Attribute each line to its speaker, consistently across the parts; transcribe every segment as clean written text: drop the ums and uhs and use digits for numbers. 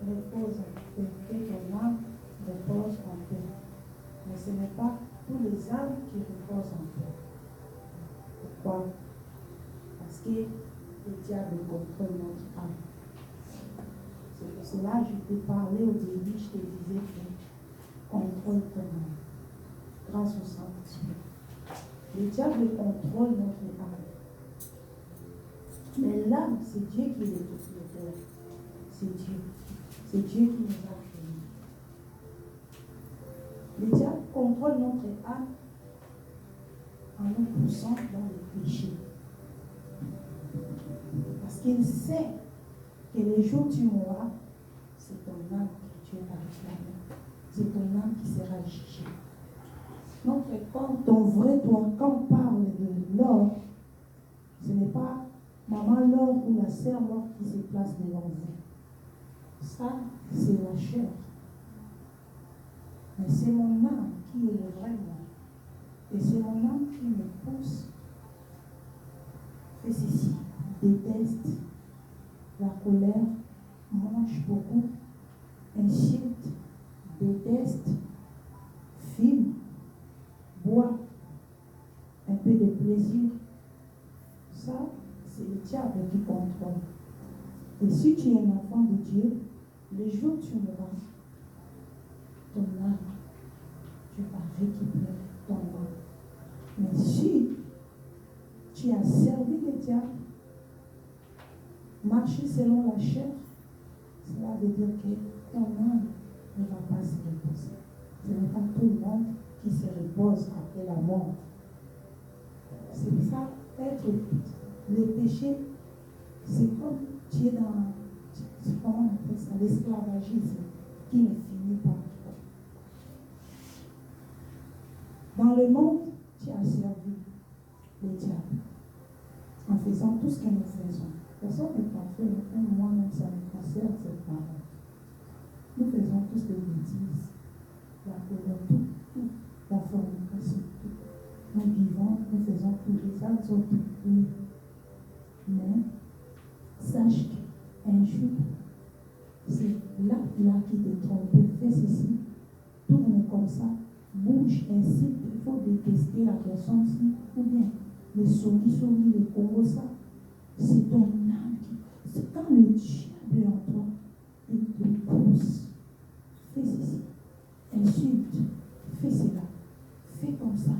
Speaker 1: repose en paix, que ton âme repose en paix. Mais ce n'est pas tous les âmes qui reposent en paix. Pourquoi? Parce que le diable contrôle notre âme. C'est pour cela que je t'ai parlé au début, je te disais que contrôle ton âme grâce au Saint-Esprit. Le diable contrôle notre âme. Mais l'âme, c'est Dieu qui est le propriétaire. C'est Dieu. C'est Dieu qui nous a créés. Le diable contrôle notre âme en nous poussant dans le péché. Parce qu'il sait que les jours où tu mourras, c'est ton âme que Dieu va réclamer. C'est ton âme qui sera jugée. Donc, quand ton vrai toi, quand on parle de l'or, ce n'est pas maman l'or ou la sœur l'or qui se place devant vous. Ça, c'est la chair. Mais c'est mon âme qui est le vrai moi. Et c'est mon âme qui me pousse. Fais ceci, déteste la colère, mange beaucoup, insulte, déteste, fume, bois, un peu de plaisir. Ça, c'est le diable qui contrôle. Et si tu es un enfant de Dieu, le jour où tu mourras, ton âme, tu vas récupérer ton âme. Mais si tu as servi le diable, marcher selon la chair, cela veut dire que ton âme ne va pas se reposer. Ce n'est pas tout le monde qui se repose après la mort. C'est pour ça, le péché, c'est comme tu es dans, comment on appelle ça, l'esclavagisme qui ne finit pas. Dans le monde, tu as servi le diable en faisant tout ce que nous faisons. Personne n'est parfait, même moi-même, ça me concerne cette parole. Nous faisons tous des bêtises, la colère, tout, la fornication, tout. Nous vivons, nous faisons tout, les actes sont tout. Oui. Mais sache qu'un jour, c'est l'acte-là qui te trompe. Fais ceci, tourne comme ça, bouge ainsi. Il faut détester la personne, ou bien les souris, les Congo, ça. C'est ton âme qui. C'est quand le diable est en toi, il te pousse. Fais ceci. Insulte. Fais cela. Fais comme ça.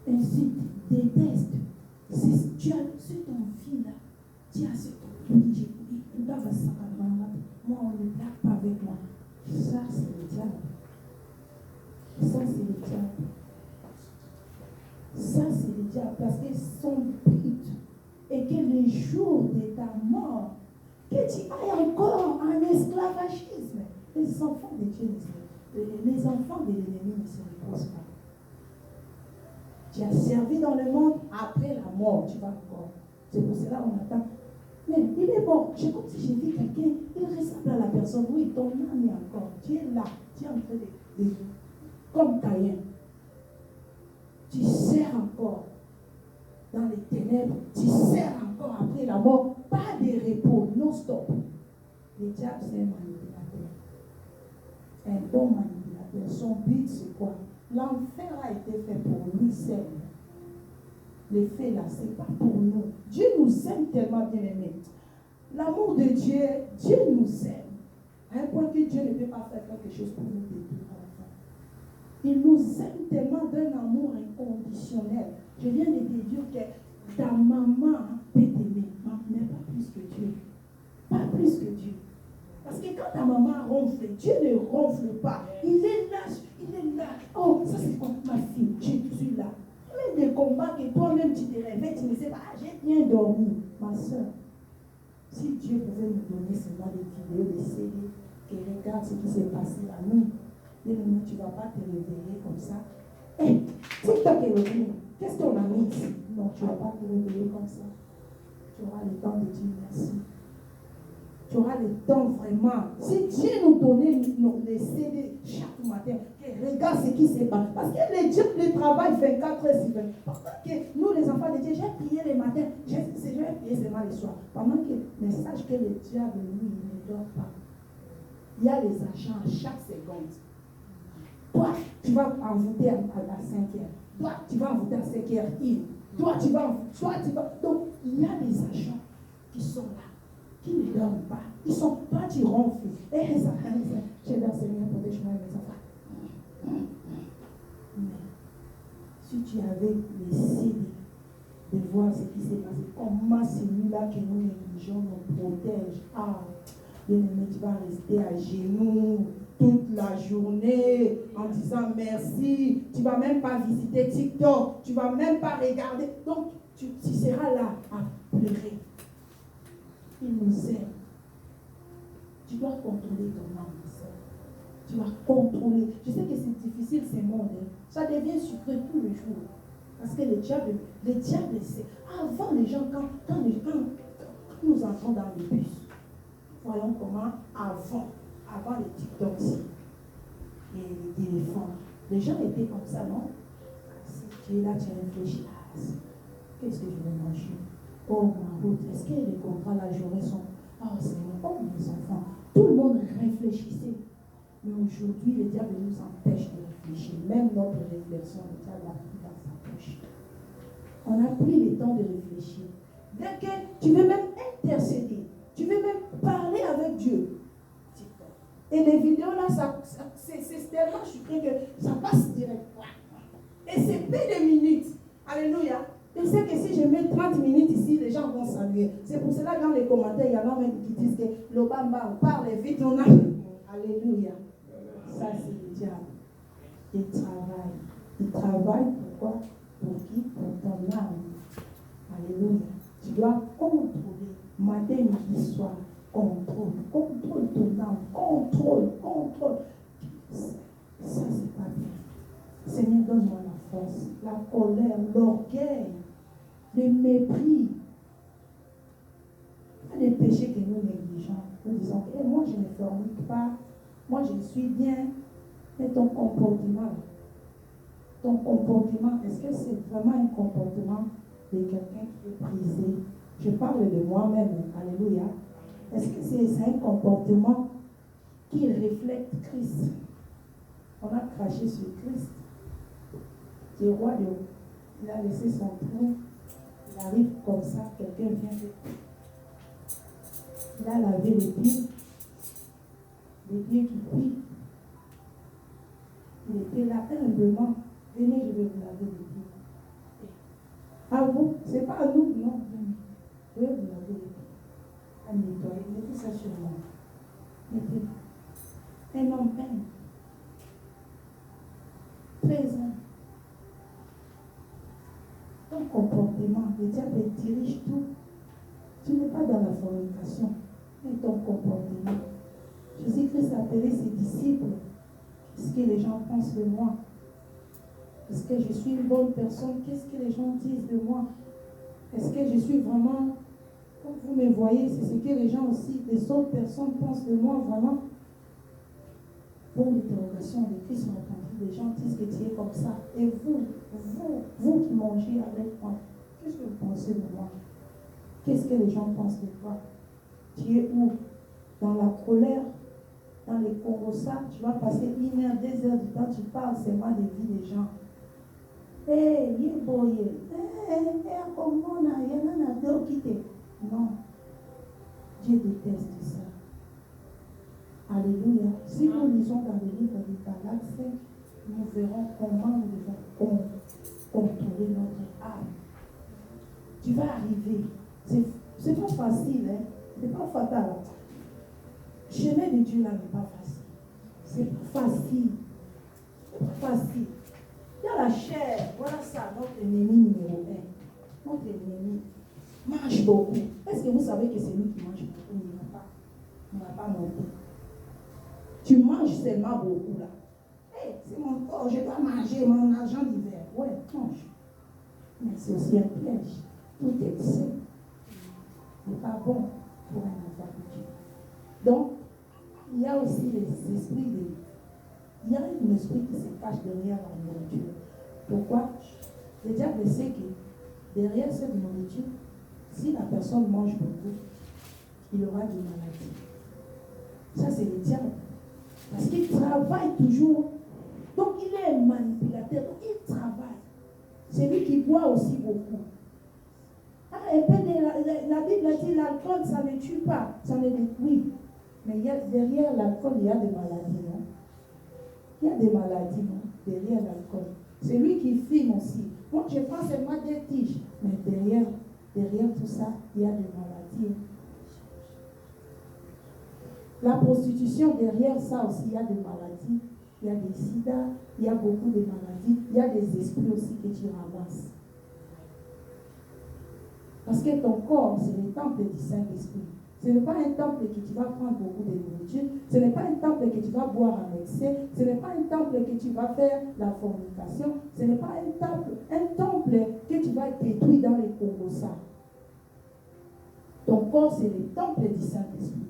Speaker 1: Insulte. Déteste. Tu as ton fils là. Tu as ce ton fils. Moi, on ne blague pas avec moi. Ça, c'est le diable. Ça, c'est le diable. Ça, c'est le diable. Parce que son but et que le jour de ta mort, que tu ailles encore en esclavagisme. Les enfants de Dieu, les enfants de l'ennemi ne se reposent pas. Tu as servi dans le monde, après la mort, tu vas encore. C'est pour cela qu'on attend. Mais il est mort. C'est comme si j'ai vu quelqu'un, il ressemble à la personne. Oui, ton âme est encore. Tu es là, tu es en train de comme Caïn. Tu sers encore dans les ténèbres, tu sers encore après la mort, pas de repos, non-stop. Le diable, c'est un manipulateur. Un bon manipulateur. Son but, c'est quoi? L'enfer a été fait pour lui seul. Le fait là, c'est pas pour nous. Dieu nous aime tellement bien aimés. L'amour de Dieu, Dieu nous aime. À un point que Dieu ne peut pas faire quelque chose pour nous détruire à la fin. Il nous aime tellement d'un amour inconditionnel. Je viens de te dire que ta maman peut t'aimer, mais pas plus que Dieu. Pas plus que Dieu. Parce que quand ta maman ronfle, Dieu ne ronfle pas. Il est là, il est là. Oh, ça c'est quoi ma fille, je suis là. Même des combats que toi-même tu te réveilles, tu ne sais pas, j'ai bien dormi. Ma soeur, si Dieu pouvait nous donner seulement des vidéos, des CD, qui regardent ce qui s'est passé la nuit, tu ne vas pas te réveiller comme ça. Hé, c'est toi qui es revenu. Qu'est-ce qu'on a mis ici? Non, tu ne vas pas te réveiller comme ça. Tu auras le temps de dire merci. Tu auras le temps vraiment. Si Dieu nous donnait les CD chaque matin, regarde ce qui se passe. Parce que les dieux le travail 24 heures sur 24. Pendant que nous, les enfants de Dieu, j'ai prié le matin, j'ai prié seulement le soir. Pendant que, mais sache que le diable, lui, il ne dort pas. il y a les achats à chaque seconde. Toi, tu vas envoûter à la 5e. Toi, tu vas envoûter à 5h1. Toi, tu vas. Donc, il y a des agents qui sont là, qui ne dorment pas. Ils sont pas du ronfle. Et ça, j'ai le Seigneur pour des chemins et mes enfants. Mais, si tu avais laissé de voir ce qui s'est passé, comment celui-là que nous négligeons nous protège. Ah, bien-aimé, tu vas rester à genoux toute la journée en disant merci. Tu ne vas même pas visiter TikTok. Tu ne vas même pas regarder. Donc, tu seras là à pleurer. Il nous aime. Tu dois contrôler ton âme, soeur. Tu dois contrôler. Je sais que c'est difficile, ces mondes. Ça devient sucré tous les jours. Parce que le diable c'est. Avant les gens, quand nous entrons dans le bus, voyons comment avant les TikToks et les téléphones, les gens étaient comme ça, non? Si tu es là, tu réfléchis. Qu'est-ce que je vais manger? Oh, ma route, est-ce que les contrats, la journée sont. Oh, Seigneur, oh, mes enfants. Tout le monde réfléchissait. Mais aujourd'hui, le diable nous empêche de réfléchir. Même notre réflexion, le diable a pris dans sa poche. On a pris le temps de réfléchir. Dès que tu veux même intercéder, tu veux même parler avec Dieu. Et les vidéos là, c'est tellement sucré que ça passe direct. Et c'est peu de minutes. Alléluia. Je sais que si je mets 30 minutes ici, les gens vont saluer. C'est pour cela que dans les commentaires, il y en a même qui disent que l'Obama, on parle vite, on a. Alléluia. Ça, c'est le diable. Il travaille. Il travaille pourquoi? Pour qui? Pour ton âme. Alléluia. Tu dois contrôler. Matin, midi, soir. Contrôle ton âme. Contrôle. Ça, c'est pas bien. Seigneur, donne-moi la force, la colère, l'orgueil, le mépris. Il y a des péchés que nous négligeons. Nous disons, moi je ne fornique pas, moi je suis bien. Mais ton comportement, est-ce que c'est vraiment un comportement de quelqu'un qui est brisé? Je parle de moi-même, alléluia. Est-ce que c'est un comportement qui reflète Christ? On a craché sur Christ. Le roi il a laissé son trône. Il arrive comme ça, quelqu'un vient de. Il a lavé les pieds qui prient. Il était là humblement. Venez, je vais vous laver les pieds. À vous, ce n'est pas à nous, non. Je vais vous laver les pieds. À nettoyer, mettez ça sur moi. Mettez. Un homme humble. 13 ans. Ton comportement, le diable dirige tout. Tu n'es pas dans la fornication, mais ton comportement. Jésus-Christ a appelé ses disciples. Qu'est-ce que les gens pensent de moi? Est-ce que je suis une bonne personne? Qu'est-ce que les gens disent de moi? Est-ce que je suis vraiment, comme vous me voyez, c'est ce que les gens aussi, les autres personnes pensent de moi vraiment? Pour l'interrogation de Christ, on a entendu, les gens disent que tu es comme ça. Et vous qui mangez avec moi, qu'est-ce que vous pensez de moi? Qu'est-ce que les gens pensent de toi? Tu es où? Dans la colère, dans les conversas, tu vas passer 1 heure, 2 heures du temps, tu parles seulement des vies des gens. Hey, il est beau, comment on a, il y en a deux qui te. Non. Dieu déteste ça. Alléluia. Si nous lisons dans le livre de Galates 5, nous verrons comment nous devons contrôler notre âme. Tu vas arriver. C'est pas facile, hein? C'est pas fatal. Chemin de Dieu là n'est pas facile. C'est pas facile. C'est pas facile. Il y a la chair. Voilà ça, notre ennemi numéro 1. Notre ennemi mange beaucoup. Est-ce que vous savez que c'est lui qui mange beaucoup? Il n'a pas monté. Tu manges seulement beaucoup là. Hey, c'est mon corps, je dois manger mon argent d'hiver. Ouais, mange. Mais c'est aussi un piège. Tout excès n'est pas bon pour un enfant de Dieu. Donc, il y a aussi les esprits de. Il y a un esprit qui se cache derrière la nourriture. Pourquoi? Le diable sait que derrière cette nourriture, si la personne mange beaucoup, il aura des maladies. Ça, c'est le diable. travaille toujours. Donc, il est un manipulateur. Donc, il travaille. C'est lui qui boit aussi beaucoup. Ah, et puis, la Bible a dit l'alcool, ça ne tue pas. Ça ne détruit. Mais derrière l'alcool, il y a des maladies. Non? Il y a des maladies non? Derrière l'alcool. C'est lui qui fume aussi. Moi, je prends seulement des tiges. Mais derrière tout ça, il y a des maladies. La prostitution, derrière ça aussi, il y a des maladies. Il y a des sida, il y a beaucoup de maladies. Il y a des esprits aussi que tu ramasses. Parce que ton corps, c'est le temple du Saint-Esprit. Ce n'est pas un temple que tu vas prendre beaucoup de nourriture. Ce n'est pas un temple que tu vas boire en excès. Ce n'est pas un temple que tu vas faire la fornication. Ce n'est pas un temple que tu vas détruire dans les Congossas. Ton corps, c'est le temple du Saint-Esprit.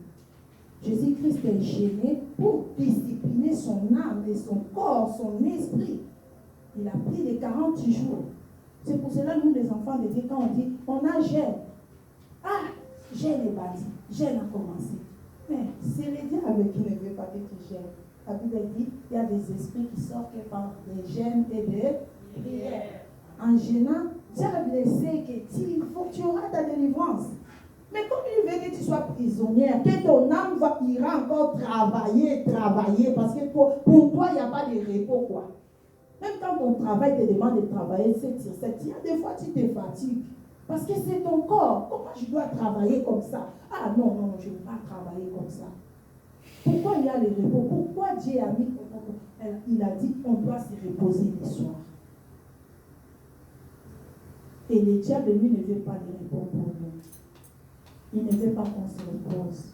Speaker 1: Jésus-Christ est gêné pour discipliner son âme et son corps, son esprit. Il a pris les 40 jours. C'est pour cela, nous, les enfants de Dieu, quand on dit, on a gêne. Ah, gêne est bâti, gêne a commencé. Mais c'est le diable qui ne veut pas que tu gênes. La Bible dit, il y a des esprits qui sortent par des gênes et des prières. En gênant, diable sait que tu auras ta délivrance. Mais comme il veut que tu sois prisonnière, que ton âme ira encore travailler, parce que pour toi, il n'y a pas de repos, quoi. Même quand ton travail te demande de travailler 7 sur 7, il y a des fois tu te fatigues. Parce que c'est ton corps. Comment je dois travailler comme ça? Ah non, je ne veux pas travailler comme ça. Pourquoi il y a le repos? Pourquoi Dieu a mis, il a dit qu'on doit se reposer le soir? Et le diable, lui, ne veut pas de repos pour nous. Il ne veut pas qu'on se repose.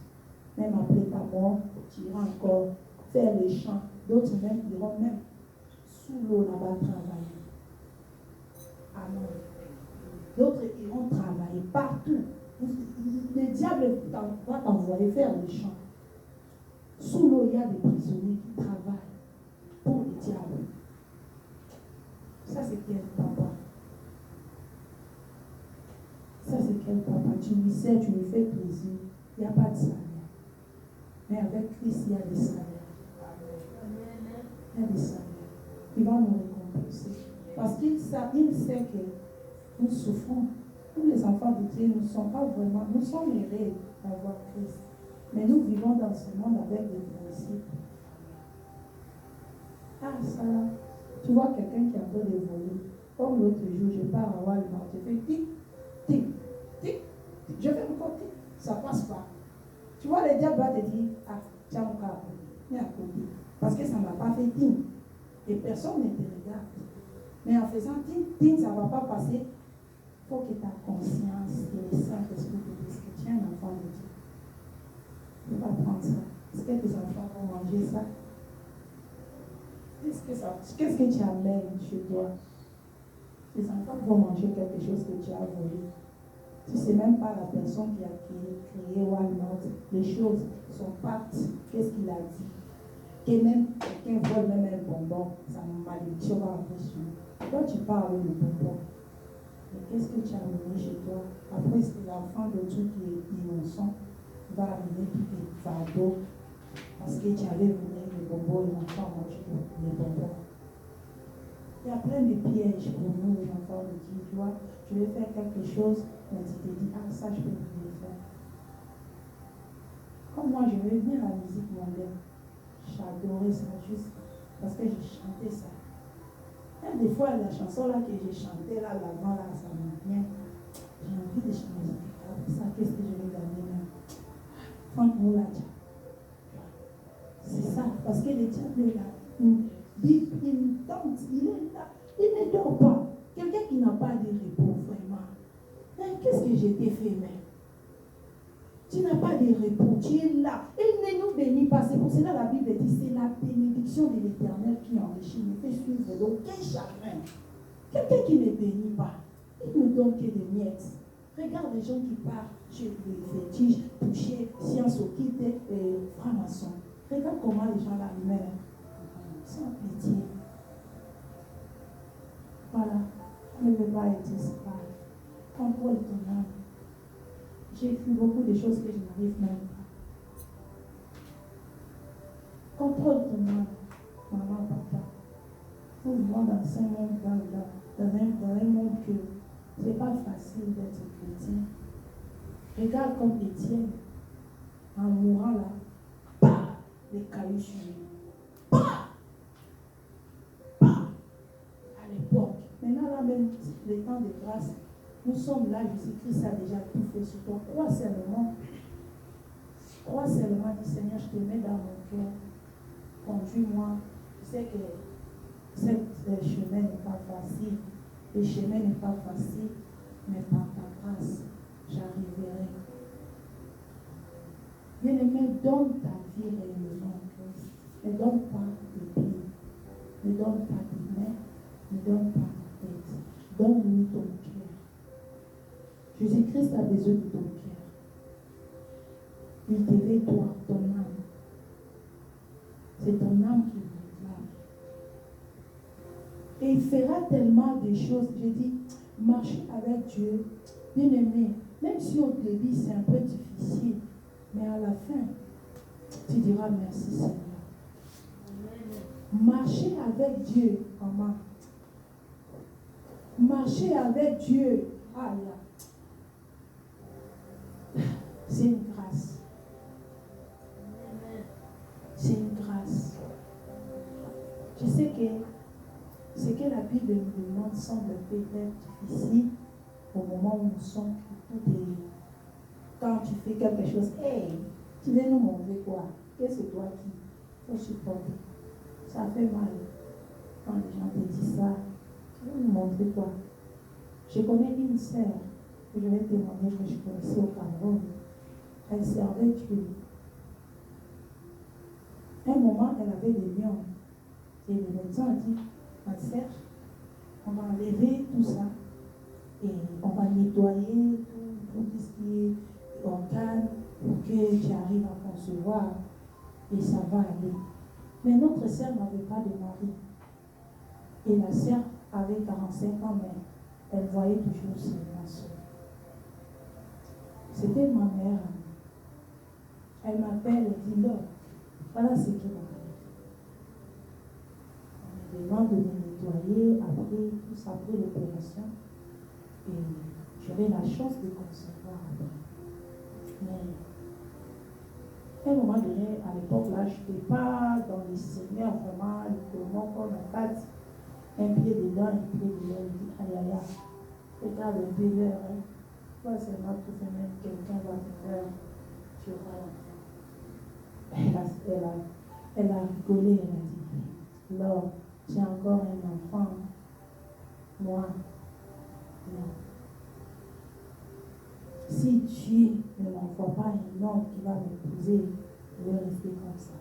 Speaker 1: Même après ta mort, tu iras encore faire les champs. D'autres même iront même sous l'eau là-bas travailler. Amen. D'autres iront travailler partout. Le diable va t'envoyer faire les champs. Sous l'eau, il y a des prisonniers qui travaillent pour le diable. Ça, c'est quel papa? Ça, c'est quel papa? Tu lui sers, tu lui fais plaisir. Il n'y a pas de salaire. Mais avec Christ, il y a des salaires. Il y a des salaires. Il va nous récompenser. Parce qu'il sait que nous souffrons. Nous, les enfants de Dieu, nous ne sommes pas vraiment, nous sommes heureux d'avoir Christ. Mais nous vivons dans ce monde avec des principes. Ah, ça là, tu vois quelqu'un qui a peur de voler. Comme l'autre jour, je pars à Walmart, je fais tic, tic, tic, tic. Je fais encore tic, ça passe pas. Tu vois, le diable va te dire, ah, tiens mon cas, viens à côté. Parce que ça ne m'a pas fait ting. Et personne ne te regarde. Mais en faisant ting, ça ne va pas passer. Il faut que ta conscience et le Saint-Esprit te disent que tu es un enfant de Dieu. Tu vas prendre ça. Est-ce que tes enfants vont manger ça? Qu'est-ce que tu amènes chez toi? Les enfants vont manger quelque chose que tu as volé. Tu ne sais même pas la personne qui a créé Walmart. Les choses sont parties. Qu'est-ce qu'il a dit? Que même quelqu'un vole même un bonbon, ça malédiction va entrer sur lui. Toi, tu parles avec le bonbon. Mais qu'est-ce que tu as amené chez toi? Après, c'est l'enfant de Dieu qui est innocent va amener tous les fardeaux parce que tu avais volé les bonbons et l'enfant a mangé les bonbons. Il y a plein de pièges pour nous, les enfants de Dieu. Tu vois, tu veux faire quelque chose, mais tu te dis, ah, ça, je peux plus le faire. Comme moi, je veux bien la musique mondaine. J'adorais ça juste parce que j'ai chanté ça. Et des fois, la chanson là que j'ai chantée là, l'avant là, ça me vient. J'ai envie de chanter. Ça, qu'est-ce que je vais gagner là? Franck-moi là. C'est ça, parce que le diable est là. Il tente, il est là. Il ne dort pas. Quelqu'un qui n'a pas de repos, vraiment. Mais qu'est-ce que j'ai fait, même? Tu n'as pas de repos, tu es là. Il ne nous bénit pas. C'est pour cela la Bible dit c'est la bénédiction de l'Éternel qui enrichit, nous fait suivre. Donc, quel chagrin. Quelqu'un qui ne bénit pas, il ne donne que des miettes. Regarde les gens qui partent chez les fétiches, toucher, science occulte, francs-maçons. Regarde comment les gens la meurent. Sans pitié. Voilà. On ne veut pas être esclave. Contrôle ton âme. J'ai écrit beaucoup de choses que je n'arrive même pas. Contrôle ton âme, maman, papa. Nous vivons dans un monde, dans un monde que ce n'est pas facile d'être chrétien. Regarde comme Étienne, en mourant là, bah, les cailloux sur lui. Bah, bah, à l'époque. Maintenant, là même, les temps de grâce, nous sommes là, Jésus-Christ a déjà tout fait sur toi. Crois seulement, dis Seigneur, je te mets dans mon cœur. Conduis-moi. Je sais que ce chemin n'est pas facile. Le chemin n'est pas facile, mais par ta grâce, j'arriverai. Bien-aimé, donne ta vie réellement en Christ. Ne donne pas de pied, ne donne pas de main, ne donne pas ta tête. Donne-lui ton cœur. Jésus-Christ a besoin de ton cœur. Il te veut toi, ton âme. C'est ton âme qui réclame. Et il fera tellement de choses. Je dis, marcher avec Dieu, bien aimé, même si au début c'est un peu difficile, mais à la fin, tu diras merci Seigneur. Marcher avec Dieu, maman. Marcher avec Dieu, c'est une grâce. C'est une grâce. Je sais que ce que la Bible nous demande semble peut-être difficile au moment où nous sommes. Quand tu fais quelque chose, hey, tu viens nous montrer quoi? Qu'est-ce que toi qui faut supporter? Ça fait mal. Quand les gens te disent ça, tu veux nous montrer quoi? Je connais une sœur que je vais témoigner que je connaissais au Cameroun. Elle servait Dieu. Un moment, elle avait des lions. Et le médecin a dit, ma sœur, on va enlever tout ça. Et on va nettoyer tout ce qui est organe pour que tu arrives à concevoir. Et ça va aller. Mais notre sœur n'avait pas de mari. Et la sœur avait 45 ans, mais elle voyait toujours ses maçons. C'était ma mère. Elle m'appelle et dit, non, voilà ce qui m'arrive. On me demande de me nettoyer après l'opération. Et j'avais la chance de concevoir après. Mais à un moment donné, à l'époque là, je n'étais pas dans les seigneurs vraiment, comment on a fait un pied dedans, un pied dedans, il dit aïe aïe aïe, regarde le pied là, toi seulement pour faire même quelqu'un va te faire, tu auras l'enfant. Elle a rigolé, elle a dit, alors, j'ai encore un enfant, moi, non. Si Dieu ne m'envoie pas un homme qui va m'épouser, je vais rester comme ça.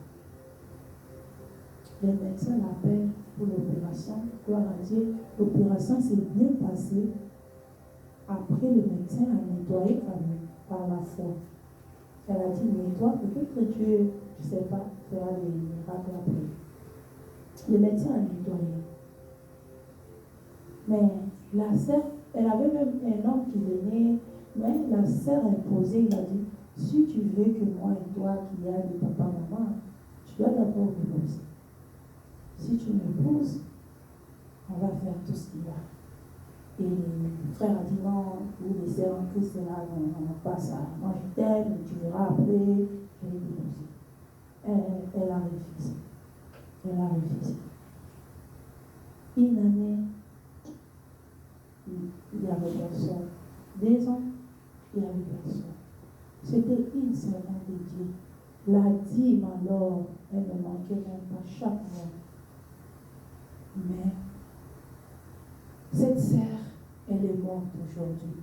Speaker 1: Le médecin l'appelle pour l'opération. Gloire à Dieu. L'opération s'est bien passée. Après, le médecin a nettoyé quand même par la foi. Elle a dit, nettoie, peut-être que Dieu, je ne sais pas, fera les miracles après. Le médecin a nettoyé. Mais la sœur, elle avait même un homme qui venait. Mais la sœur imposée, il a dit, si tu veux que moi et toi, qu'il y ait des papa, maman, tu dois d'abord m'épouser. Si tu m'épouses, on va faire tout ce qu'il y a. Et le frère a dit, non, vous les sœurs en Christ, là, non, pas ça. Moi, je t'aime, tu verras après, je vais t'épouser. Elle a refusé. Elle a refusé. Une année, il y avait personne. 2 ans, il n'y avait personne. C'était une servante de Dieu. La dîme alors, elle ne manquait même pas chaque mois. Mais cette sœur, elle est morte aujourd'hui.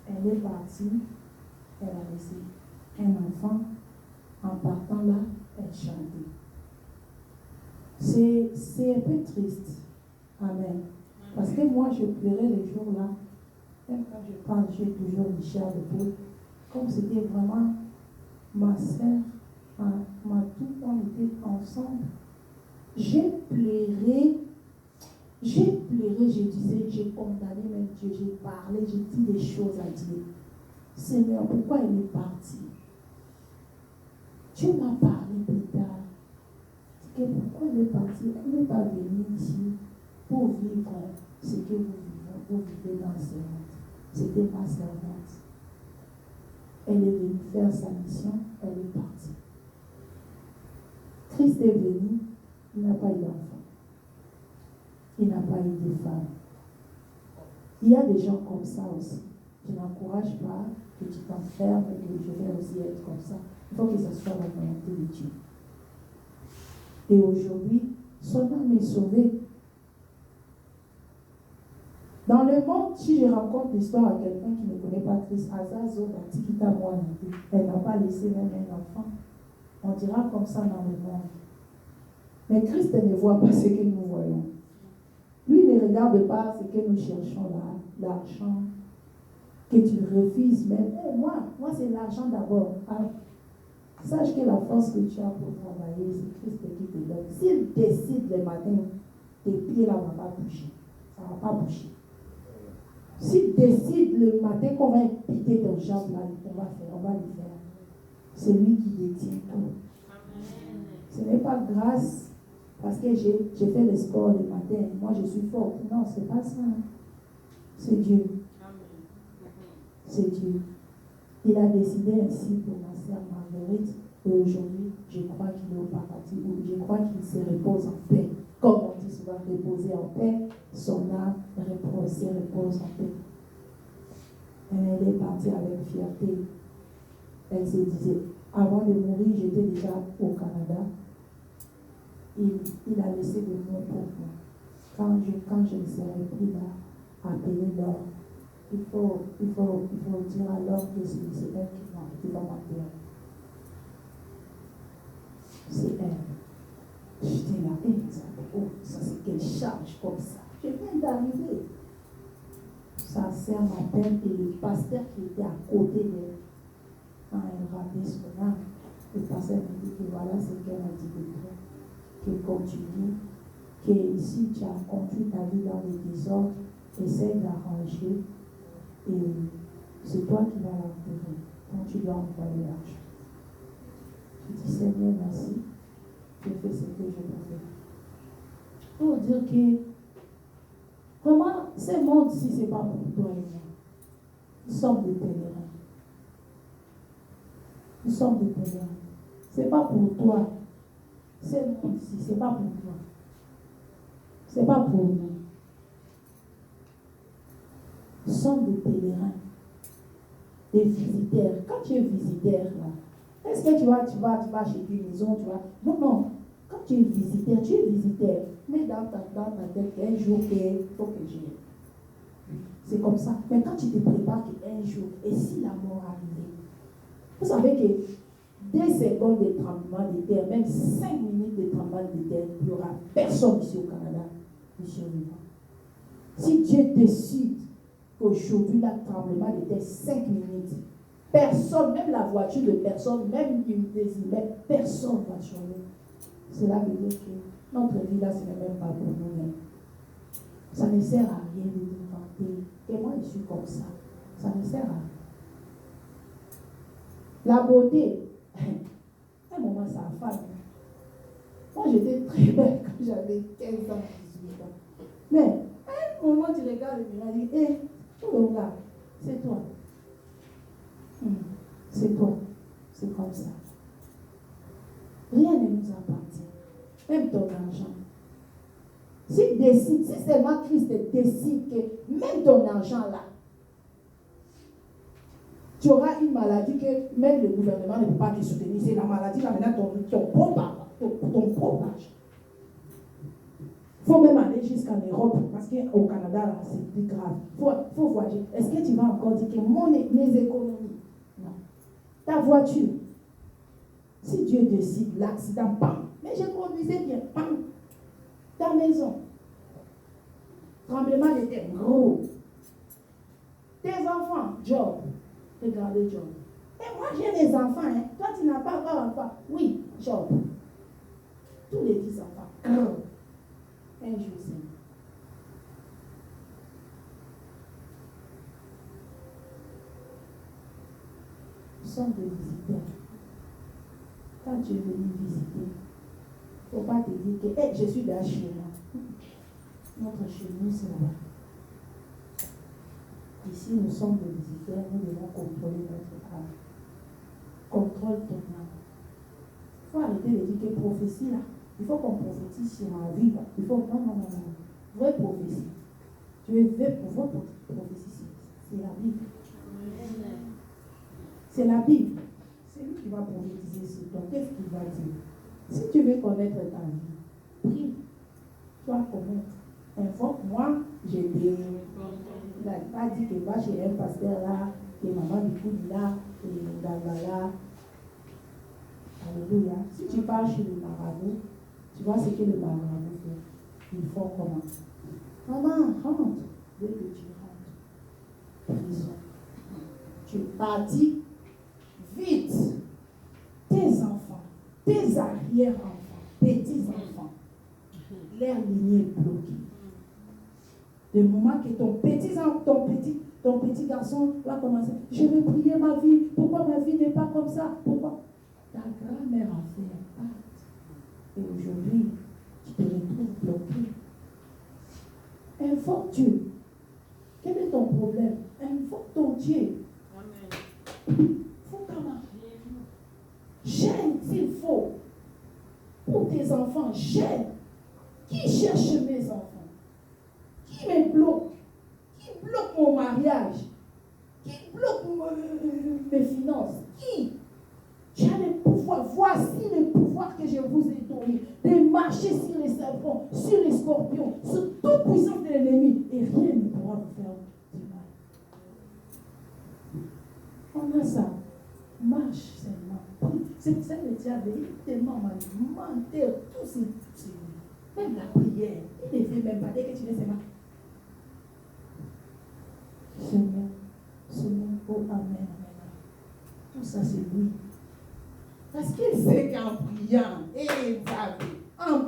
Speaker 1: Elle est partie, elle a laissé un enfant. En partant là, elle chantait. C'est un peu triste. Amen. Parce que moi, je pleurais les jours-là. Même quand je parle, j'ai toujours une chair de poule. Comme c'était vraiment ma soeur, ma tout, on était ensemble. J'ai pleuré, je disais, j'ai condamné même Dieu, j'ai parlé, j'ai dit des choses à Dieu. Seigneur, pourquoi elle est partie? Dieu m'a parlé plus tard. dit, on n'est pas venu ici pour vivre ce que vous vivez dans ce monde. C'était ma servante. Elle est venue faire sa mission, elle est partie. Christ est venu, il n'a pas eu d'enfant. Il n'a pas eu de femme. Il y a des gens comme ça aussi. Je n'encourage pas que tu t'enfermes et que je vais aussi être comme ça. Il faut que ce soit la volonté de Dieu. Et aujourd'hui, son âme est sauvée. Dans le monde, si je raconte l'histoire à quelqu'un qui ne connaît pas Christ, Azazo, Antikita, moi, elle n'a pas laissé même un enfant. On dira comme ça dans le monde. Mais Christ ne voit pas ce que nous voyons. Lui ne regarde pas ce que nous cherchons là, l'argent, que tu refuses même. Hey, moi c'est l'argent d'abord. Ah, sache que la force que tu as pour travailler, c'est Christ qui te donne. S'il décide le matin, tes pieds là ne vont pas bouger. Ça ne va pas bouger. S'il décide le matin qu'on va impliquer ton jambes là, on va le faire. C'est lui qui détient tout. Ce n'est pas grâce parce que j'ai fait le sport le matin. Moi, je suis forte. Non, ce n'est pas ça. C'est Dieu. C'est Dieu. Il a décidé ainsi pour ma sœur Marguerite. Et aujourd'hui, je crois qu'il est au paradis. Je crois qu'il se repose en paix. Comme on dit souvent, reposer en paix. Son âme repose en paix. Et elle est partie avec fierté. Elle se disait, avant de mourir, j'étais déjà au Canada. Il a laissé de moi pour moi. Quand je me serai pris là, appeler l'or, il faut dire à l'or que c'est elle qui va m'enterrer. C'est elle. J'étais là, ça c'est quelle charge comme ça. Je viens d'arriver. Sa sœur m'appelle et le pasteur qui était à côté d'elle, quand elle rappelait son âme, le pasteur me dit que voilà ce qu'elle a dit de toi. Que continue, que ici tu as conduit ta vie dans les désordres, essaie d'arranger et c'est toi qui vas l'enterrer quand tu dois envoyer l'argent. Je dis Seigneur merci, je fais ce que je dois faire. Pour dire que vraiment ce monde-ci c'est pas pour toi et moi. Nous sommes des pèlerins. Nous sommes des pèlerins. C'est pas pour toi. Ce monde-ci, c'est pas pour toi. C'est pas pour nous. Nous sommes des pèlerins, des visiteurs. Quand tu es visiteur, là, est-ce que tu vas chez une maison, tu vas... Non. Quand tu es visiteur, mais dans ta tête, un jour, il faut que j'aille. C'est comme ça. Mais quand tu te prépares qu'un jour, et si la mort arrivait, vous savez que 2 secondes de tremblement de terre, même 5 minutes de tremblement de terre, il n'y aura personne ici au Canada qui survivra. Si Dieu décide qu'aujourd'hui, le tremblement de terre, 5 minutes, personne, même la voiture de personne, même une désignée, personne ne va survivre. Cela veut dire que notre vie là, ce n'est même pas pour nous-mêmes. Ça ne sert à rien de nous vanter. Et moi, je suis comme ça. Ça ne sert à rien. La beauté, à un moment, ça a fait. Moi, j'étais très belle quand j'avais 15 ans, 18 ans. Mais, à un moment, tu regardes le miroir et tu dis, hé, tout là, c'est toi. C'est toi. C'est comme ça. Rien ne nous appartient. Même ton argent. Si seulement Christ décide que même ton argent là, tu auras une maladie que même le gouvernement ne peut pas te soutenir. C'est la maladie là maintenant, ton propre argent. Il faut même aller jusqu'en Europe, parce qu'au Canada, là, c'est plus grave. Il faut voyager. Est-ce que tu vas encore dire que mes économies? Non. Ta voiture, si Dieu décide, l'accident, bam. Mais je conduisais bien, bam. Ta maison, tremblement de terre, gros. Tes enfants, job. Regardez job. Et moi, j'ai des enfants. Hein. Toi, tu n'as pas encore d'enfants. Oui, job. Tous les 10 enfants. Un jour, c'est. Nous sommes des visiteurs. Quand tu es venu visiter, Il ne faut pas te dire que hey, je suis dans chez moi. Notre chez nous, c'est là-bas. Ici, nous sommes des visiteurs, nous devons contrôler notre âme. Contrôle ton âme. Il faut arrêter de dire que prophétie là, il faut qu'on prophétise sur ma vie. Il faut, non. Vraie prophétie. Tu veux pouvoir prophétiser. C'est la Bible. C'est la Bible. C'est lui qui va prophétiser sur toi. Qu'est-ce qu'il va dire? Si tu veux connaître ta vie, prie. Toi connaître. Invoque-moi, j'ai des. Il n'a pas dit que va chez un pasteur là, que maman du coup là, et là. Alléluia. Si tu pars chez le marabout, tu vois ce que le marabout fait. Il faut comment? Maman, rentre. Dès que tu rentres, prison. Tu partis vite. Tes enfants, tes arrière-enfants, petits-enfants, leur lignée bloquée. Le moment que ton petit garçon va commencer, je vais prier ma vie. Pourquoi ma vie n'est pas comme ça? Pourquoi? Ta grand-mère a fait un acte. Et aujourd'hui, tu te retrouves bloqué. Invoque Dieu. Quel est ton problème? Invoque ton Dieu. Faut comment? Gêne s'il faut. Pour tes enfants, gêne. Qui cherche mes enfants? Qui me bloque? Qui bloque mon mariage? Qui bloque mes finances? Qui? Tu as le pouvoir. Voici le pouvoir que je vous ai donné. De marcher sur les serpents, sur les scorpions, sur toute puissance de l'ennemi. Et rien ne pourra vous faire du mal. On a ça. Marche seulement. C'est ça le diable. Il est tellement menteur. Tout c'est même la prière. Il ne fait même pas. Dès que tu le sais pas. Seigneur, oh amen. Tout ça c'est lui. Parce qu'il sait qu'en priant, en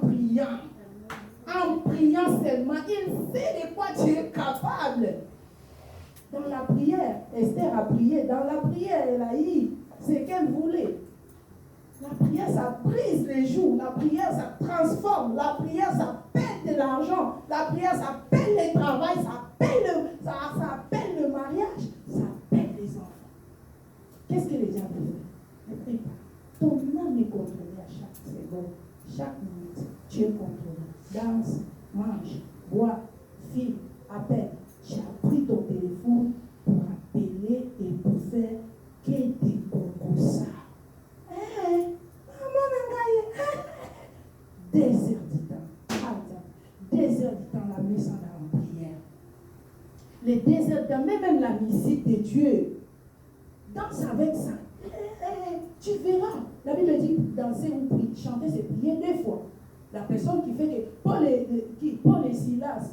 Speaker 1: priant seulement, il sait de quoi tu es capable. Dans la prière, Esther a prié. Dans la prière, elle a eu ce qu'elle voulait. La prière, ça brise les joues. La prière, ça transforme. La prière, ça pète de l'argent. La prière, ça pète le travail. Ça pète le mariage. Ça pète les enfants. Qu'est-ce que les diables fait? Ne prie pas. Ton âme est contrôlée à chaque seconde, chaque minute. Tu es contrôlé. Danse, mange, bois, file, appelle. Tu as pris ton téléphone pour appeler et pour faire que des concours ça. Des heures du temps. Attends. 2 heures du temps, la maison en prière. Les 2 heures du temps, même la musique de Dieu. Danse avec ça. Tu verras. La Bible dit danser ou prier, chanter, c'est prier 2 fois. La personne qui fait que Paul et Silas,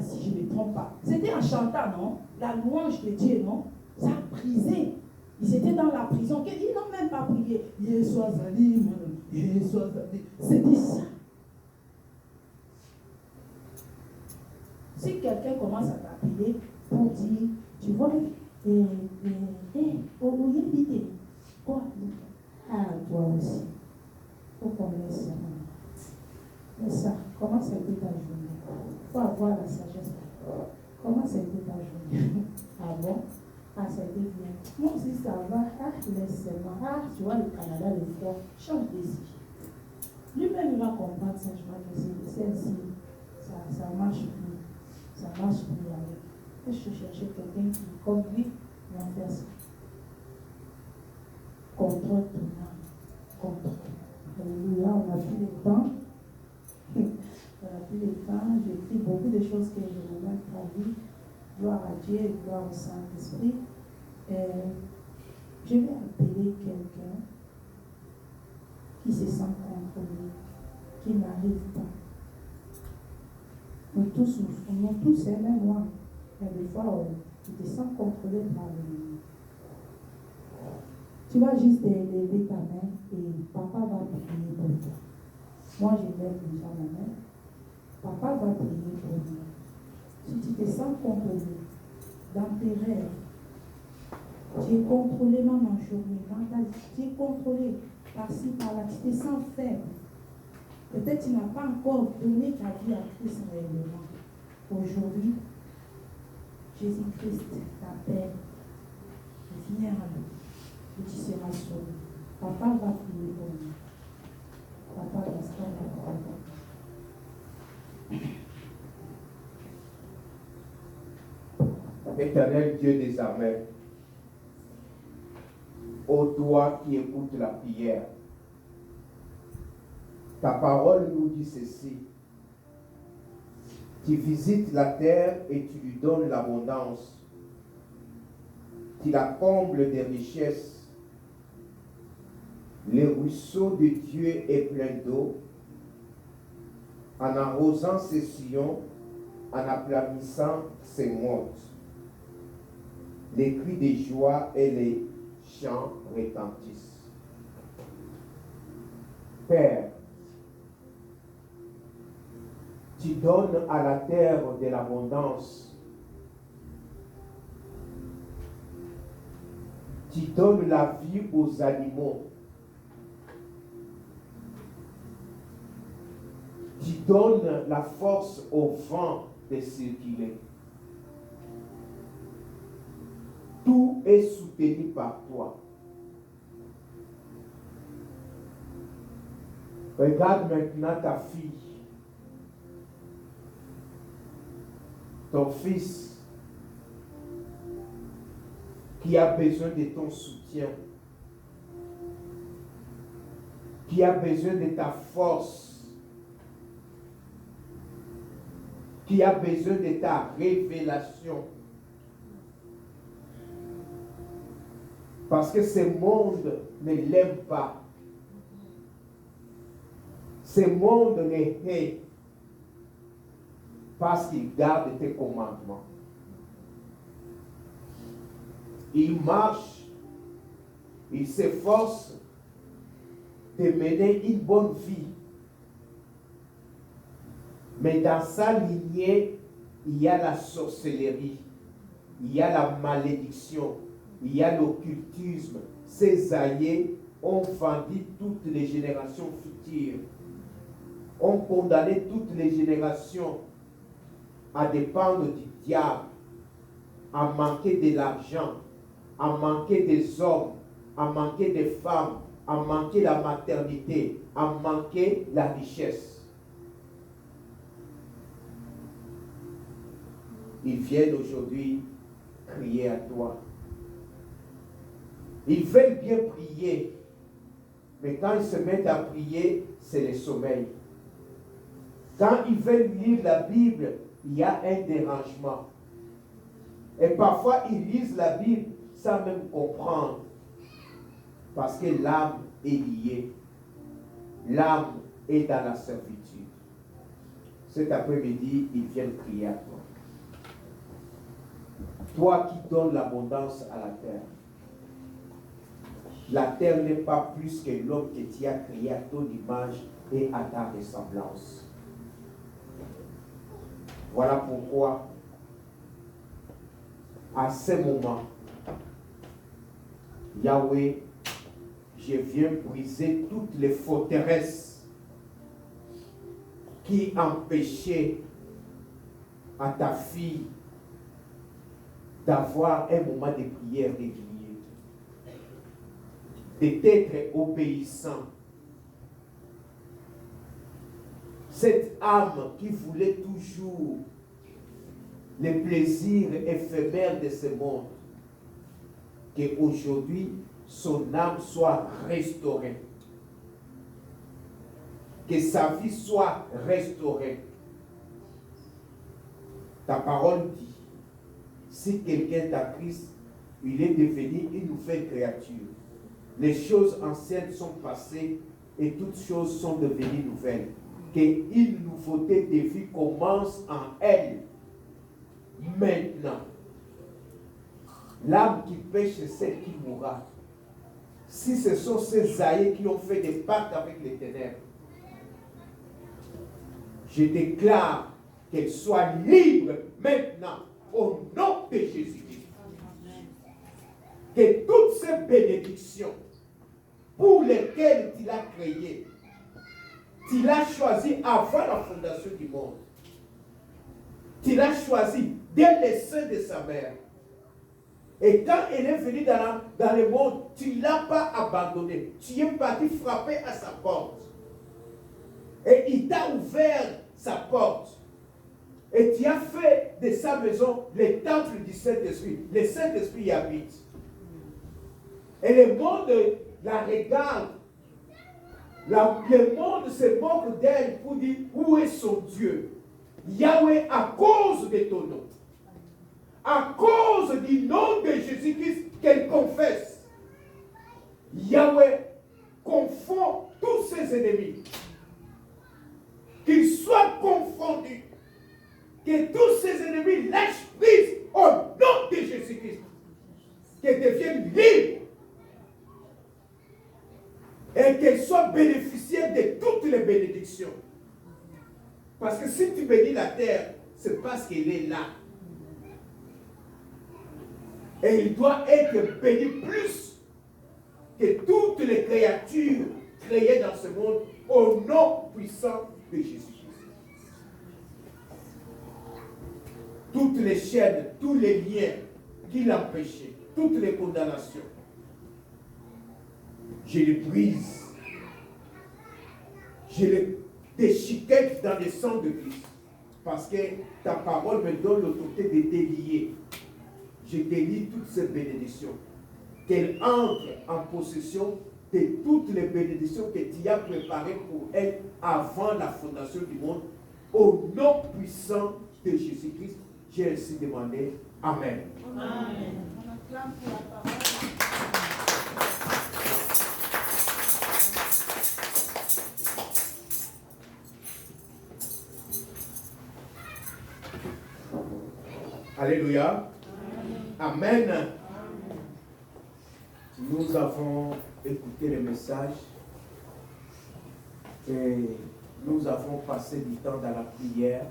Speaker 1: si je ne me trompe pas, c'était en chantant, non? La louange de Dieu, non? Ça a brisé. Ils étaient dans la prison. Ils n'ont même pas prié. C'était ça. Si quelqu'un commence à t'appeler pour dire, tu vois, quoi? Ah, toi aussi. Il faut qu'on laisse ça. Laisse ça. Comment ça a été ta journée? Il faut avoir la sagesse. Comment ça a été ta journée? Ah bon? Ah, ça a été bien. Moi aussi, ça va. Ah, laisse-moi. Ah, tu vois, le Canada, le froid. Change d'ici. Lui-même, il va comprendre ça. Je vois que c'est ainsi. Ça marche plus. Ça marche plus avec. Je cherchais quelqu'un qui, comme lui, va faire ça. Contrôle ton âme. Contrôle. Alléluia, on n'a plus le temps. On n'a plus le temps. J'ai écrit beaucoup de choses que je n'ai même pas vues. Gloire à Dieu et gloire au Saint-Esprit. Je vais appeler quelqu'un qui se sent contrôlé, qui n'arrive pas. Nous tous, même moi, il y a des fois où tu te sens contrôlé par l'ennemi. Tu vas juste lever ta main et papa va prier pour toi. Moi, je lève déjà ma main. Papa va prier pour toi. Si tu te sens contrôlé dans tes rêves, tu es contrôlé même en journée, dans ta vie, tu es contrôlé par-ci, par-là, tu te sens faible. Peut-être tu n'as pas encore donné ta vie à Christ réellement. Aujourd'hui, Jésus-Christ t'appelle. Viens à lui. Et tu seras sauvé. Papa va prier pour nous. Papa va se faire pour toi.
Speaker 2: Éternel Dieu des armées, ô toi qui écoutes la prière, ta parole nous dit ceci. Tu visites la terre et tu lui donnes l'abondance. Tu la combles des richesses. Le ruisseau de Dieu est plein d'eau. En arrosant ses sillons, en aplanissant ses mottes. Les cris de joie et les chants retentissent. Père, tu donnes à la terre de l'abondance. Tu donnes la vie aux animaux. Tu donnes la force au vent de circuler. Tout est soutenu par toi. Regarde maintenant ta fille, ton fils, qui a besoin de ton soutien, qui a besoin de ta force, qui a besoin de ta révélation. Parce que ce monde ne l'aime pas. Ce monde le hait. Parce qu'il garde tes commandements. Il marche. Il s'efforce de mener une bonne vie. Mais dans sa lignée, il y a la sorcellerie. Il y a la malédiction. Il y a l'occultisme. Ces aïeux ont vendu toutes les générations futures, ont condamné toutes les générations à dépendre du diable, à manquer de l'argent, à manquer des hommes, à manquer des femmes, à manquer la maternité, à manquer la richesse. Ils viennent aujourd'hui crier à toi. Ils veulent bien prier, mais quand ils se mettent à prier, c'est le sommeil. Quand ils veulent lire la Bible, il y a un dérangement. Et parfois, ils lisent la Bible sans même comprendre, parce que l'âme est liée. L'âme est dans la servitude. Cet après-midi, ils viennent prier à toi. Toi qui donnes l'abondance à la terre. La terre n'est pas plus que l'homme que tu as créé à ton image et à ta ressemblance. Voilà pourquoi, à ce moment, Yahweh, je viens briser toutes les forteresses qui empêchaient à ta fille d'avoir un moment de prière régulier, d'être obéissant. Cette âme qui voulait toujours les plaisirs éphémères de ce monde, qu'aujourd'hui son âme soit restaurée, que sa vie soit restaurée. Ta parole dit, si quelqu'un est à Christ, il est devenu une nouvelle créature. Les choses anciennes sont passées et toutes choses sont devenues nouvelles. Qu'une nouveauté de vie commence en elle. Maintenant, l'âme qui pêche, c'est celle qui mourra. Si ce sont ces aïeux qui ont fait des pactes avec les ténèbres, je déclare qu'elle soit libre maintenant au nom de Jésus-Christ. Que toutes ces bénédictions pour lesquelles tu l'as créé, Tu l'as choisi avant la fondation du monde. Tu l'as choisi dès le sein de sa mère. Et quand elle est venue dans le monde, tu ne l'as pas abandonné. Tu es parti frapper à sa porte. Et il t'a ouvert sa porte. Et tu as fait de sa maison le temple du Saint-Esprit. Le Saint-Esprit y habite. Et le monde la regarde. Le monde se moque d'elle pour dire où est son Dieu. Yahweh, à cause de ton nom. À cause du nom de Jésus-Christ qu'elle confesse. Yahweh confond tous ses ennemis. Qu'ils soient confondus. Que tous ses ennemis lâchent prise au nom de Jésus-Christ. Qu'ils deviennent libres. Et qu'ils soient bénéficiaires de toutes les bénédictions. Parce que si tu bénis la terre, c'est parce qu'elle est là. Et il doit être béni plus que toutes les créatures créées dans ce monde au nom puissant de Jésus-Christ. Toutes les chaînes, tous les liens qui l'empêchaient, toutes les condamnations, je les brise. Je les déchiquette dans le sang de Christ. Parce que ta parole me donne l'autorité de délier. Je délie toutes ces bénédictions. Qu'elles entrent en possession de toutes les bénédictions que tu as préparées pour elles avant la fondation du monde. Au nom puissant de Jésus-Christ, j'ai ainsi demandé. Amen.
Speaker 1: Amen. On acclame pour la parole.
Speaker 2: Alléluia. Amen. Amen. Nous avons écouté le message et nous avons passé du temps dans la prière.